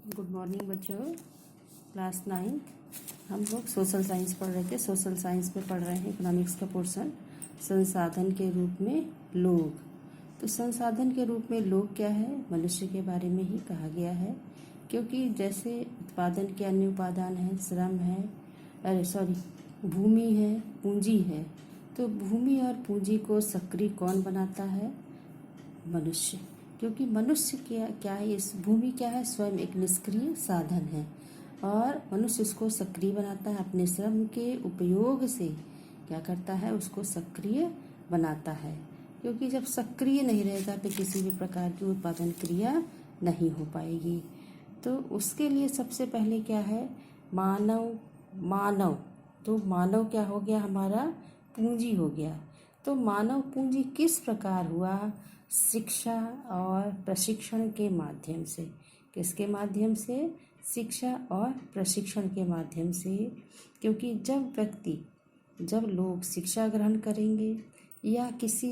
Good morning बच्चों। Class 9 हम लोग सोशल साइंस पढ़ रहे थे। सोशल साइंस में पढ़ रहे हैं इकोनॉमिक्स का पोर्शन, संसाधन के रूप में लोग। तो संसाधन के रूप में लोग क्या है, मनुष्य के बारे में ही कहा गया है, क्योंकि जैसे उत्पादन के अन्य उपादान हैं, श्रम है, भूमि है, पूंजी है। तो भूमि और पूंजी को सक्रिय कौन बनाता है? मनुष्य। क्योंकि मनुष्य क्या है, इस भूमि क्या है, स्वयं एक निष्क्रिय साधन है और मनुष्य उसको सक्रिय बनाता है अपने श्रम के उपयोग से। क्या करता है, उसको सक्रिय बनाता है। क्योंकि जब सक्रिय नहीं रहेगा तो किसी भी प्रकार की उत्पादन क्रिया नहीं हो पाएगी। तो उसके लिए सबसे पहले क्या है, मानव। तो मानव क्या हो गया, हमारा पूंजी हो गया। तो मानव पूंजी किस प्रकार हुआ? शिक्षा और प्रशिक्षण के माध्यम से। किसके माध्यम से? शिक्षा और प्रशिक्षण के माध्यम से। क्योंकि जब लोग शिक्षा ग्रहण करेंगे या किसी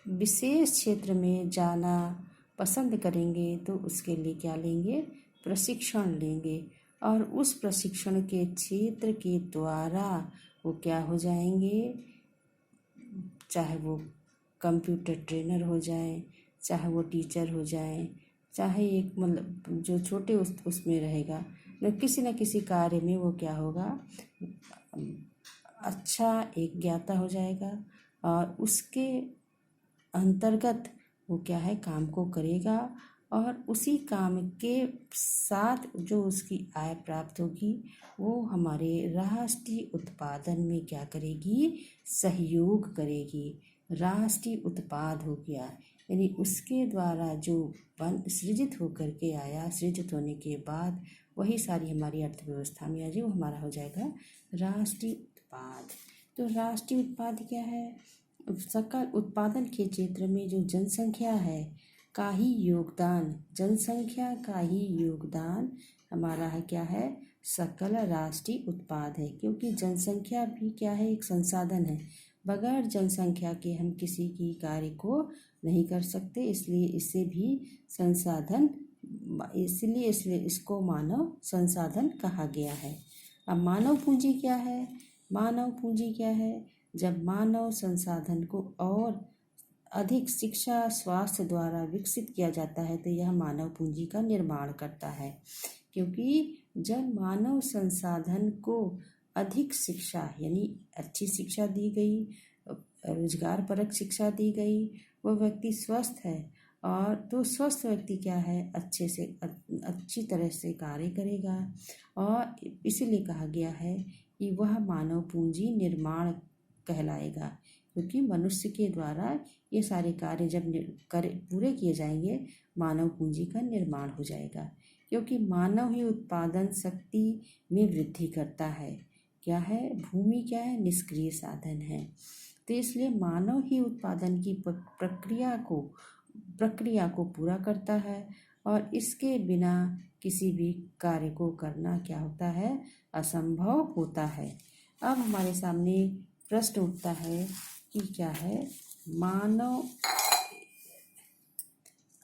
विशेष क्षेत्र में जाना पसंद करेंगे तो उसके लिए क्या लेंगे? प्रशिक्षण लेंगे। और उस प्रशिक्षण के क्षेत्र के द्वारा वो क्या हो जाएंगे, चाहे वो कंप्यूटर ट्रेनर हो जाए, चाहे वो टीचर हो जाए, चाहे एक मतलब जो छोटे उसमें रहेगा, किसी न किसी कार्य में वो क्या होगा, अच्छा एक ज्ञाता हो जाएगा और उसके अंतर्गत वो क्या है, काम को करेगा और उसी काम के साथ जो उसकी आय प्राप्त होगी वो हमारे राष्ट्रीय उत्पादन में क्या करेगी, सहयोग करेगी। राष्ट्रीय उत्पाद हो गया, यानी उसके द्वारा जो सृजित होकर के आया, सृजित होने के बाद वही सारी हमारी अर्थव्यवस्था में आ जाए, वो हमारा हो जाएगा राष्ट्रीय उत्पाद। तो राष्ट्रीय उत्पाद क्या है? सकल उत्पादन के क्षेत्र में जो जनसंख्या है का ही योगदान, जनसंख्या का ही योगदान हमारा है क्या है, सकल राष्ट्रीय उत्पाद है। क्योंकि जनसंख्या भी क्या है, एक संसाधन है। बगैर जनसंख्या के हम किसी की कार्य को नहीं कर सकते, इसलिए इसे भी संसाधन, इसलिए इसको मानव संसाधन कहा गया है। अब मानव पूंजी क्या है? मानव पूंजी क्या है? जब मानव संसाधन को और अधिक शिक्षा स्वास्थ्य द्वारा विकसित किया जाता है तो यह मानव पूंजी का निर्माण करता है। क्योंकि जब मानव संसाधन को अधिक शिक्षा यानी अच्छी शिक्षा दी गई, रोजगार परक शिक्षा दी गई, वो व्यक्ति स्वस्थ है और तो स्वस्थ व्यक्ति क्या है, अच्छी तरह से कार्य करेगा और इसीलिए कहा गया है कि वह मानव पूंजी निर्माण कहलाएगा। क्योंकि मनुष्य के द्वारा ये सारे कार्य जब पूरे किए जाएंगे, मानव पूंजी का निर्माण हो जाएगा। क्योंकि मानव ही उत्पादन शक्ति में वृद्धि करता है। क्या है? भूमि क्या है? निष्क्रिय साधन है। तो इसलिए मानव ही उत्पादन की प्रक्रिया को पूरा करता है और इसके बिना किसी भी कार्य को करना क्या होता है, असंभव होता है। अब हमारे सामने प्रश्न उठता है कि क्या है मानव,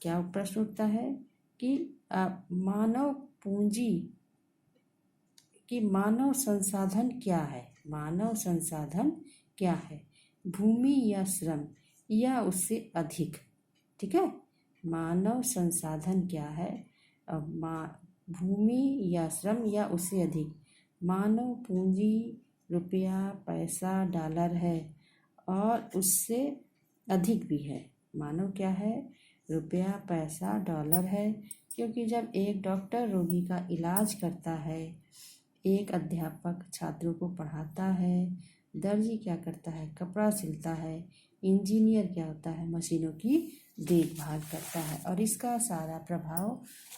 क्या प्रश्न उठता है कि मानव पूंजी कि मानव संसाधन क्या है? मानव संसाधन क्या है? भूमि या श्रम या उससे अधिक? ठीक है, मानव संसाधन क्या है? भूमि या श्रम या उससे अधिक। मानव पूंजी रुपया, पैसा, डॉलर है और उससे अधिक भी है। मानव क्या है? रुपया, पैसा, डॉलर है। क्योंकि जब एक डॉक्टर रोगी का इलाज करता है, एक अध्यापक छात्रों को पढ़ाता है, दर्जी क्या करता है, कपड़ा सिलता है, इंजीनियर क्या होता है, मशीनों की देखभाल करता है। और इसका सारा प्रभाव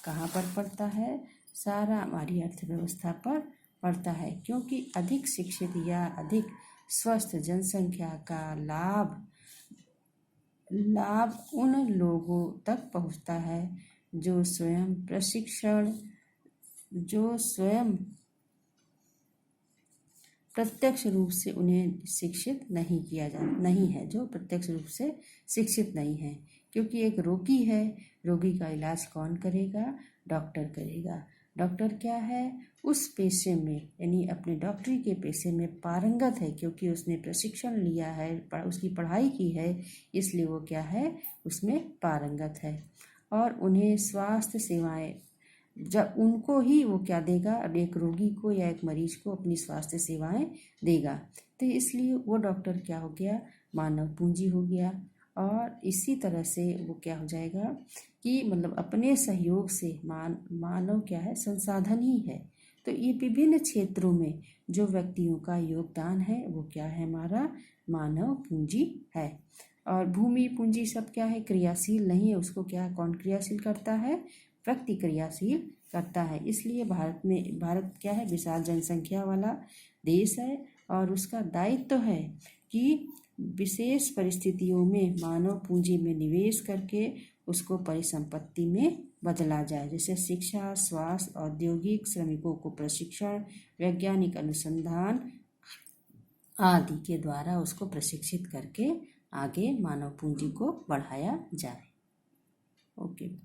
कहाँ पर पड़ता है? सारा हमारी अर्थव्यवस्था पर पड़ता है। क्योंकि अधिक शिक्षित या अधिक स्वस्थ जनसंख्या का लाभ उन लोगों तक पहुँचता है जो स्वयं प्रत्यक्ष रूप से उन्हें शिक्षित नहीं है, जो प्रत्यक्ष रूप से शिक्षित नहीं है। क्योंकि एक रोगी है, रोगी का इलाज कौन करेगा? डॉक्टर करेगा। डॉक्टर क्या है? उस पेशे में यानी अपने डॉक्टरी के पेशे में पारंगत है, क्योंकि उसने प्रशिक्षण लिया है, उसकी पढ़ाई की है, इसलिए वो क्या है? उसमें पारंगत है। और उन्हें स्वास्थ्य सेवाएं, जब उनको ही वो क्या देगा? अब एक रोगी को या एक मरीज को अपनी स्वास्थ्य सेवाएं देगा। तो इसलिए वो डॉक्टर क्या हो गया? मानव पूंजी हो गया। और इसी तरह से वो क्या हो जाएगा कि मतलब अपने सहयोग से मानव क्या है? संसाधन ही है। तो ये विभिन्न क्षेत्रों में जो व्यक्तियों का योगदान है वो क्या है? हमारा मानव पूंजी है। और भूमि पूंजी सब क्या है? क्रियाशील नहीं है, उसको क्या कौन क्रियाशील करता है? व्यक्ति क्रियाशील करता है। इसलिए भारत क्या है? विशाल जनसंख्या वाला देश है और उसका दायित्व है कि विशेष परिस्थितियों में मानव पूंजी में निवेश करके उसको परिसंपत्ति में बदला जाए, जैसे शिक्षा, स्वास्थ्य, औद्योगिक, श्रमिकों को प्रशिक्षण, वैज्ञानिक अनुसंधान आदि के द्वारा उसको प्रशिक्षित करके आगे मानव पूंजी को बढ़ाया जाए। ओके।